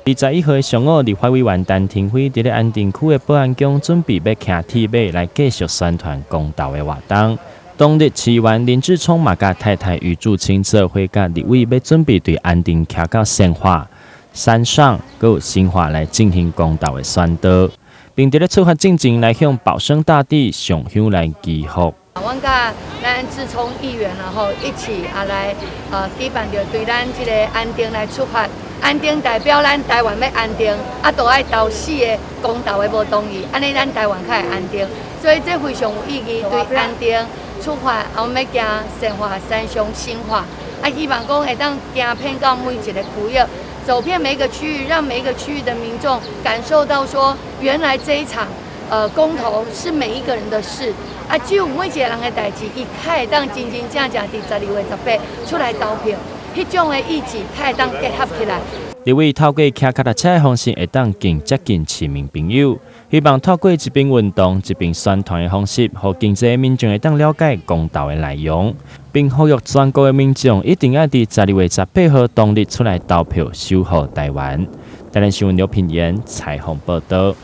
21号上午，立法委员陈廷辉伫咧安定区的保安宫准备要骑铁马来继续宣传公投的活动。当日市员林志聪嘛甲太太余祝清做伙甲立委要准备对安定骑到善化、山上，佮有新化来进行公投的宣导，并伫咧出发进前来向保生大帝上香来祈福。阮甲咱志聪议员一起来举办着对咱这个安定来出发。安定代表咱台湾要安定，都爱投死的公投的无同意，安尼咱台湾才会安定。所以这非常有意义，对安定出发，我们要行善化、山上、新化，希望讲会当行遍到每一个区域，走遍每一个区域，让每一个区域的民众感受到说，原来这一场公投是每一个人的事，只有每一个人的代志，伊才会当真真正正伫12月18出来投票。迄种的意志，才会当结合起来。立委透过骑脚踏车的方式，会当更接近市民朋友，希望透过一边运动、一边宣传的方式，让经济民众会当了解公投的内容，并呼吁全国的民众一定要伫12月18号当日出来投票，守护台湾。台南新闻刘品言采访报道。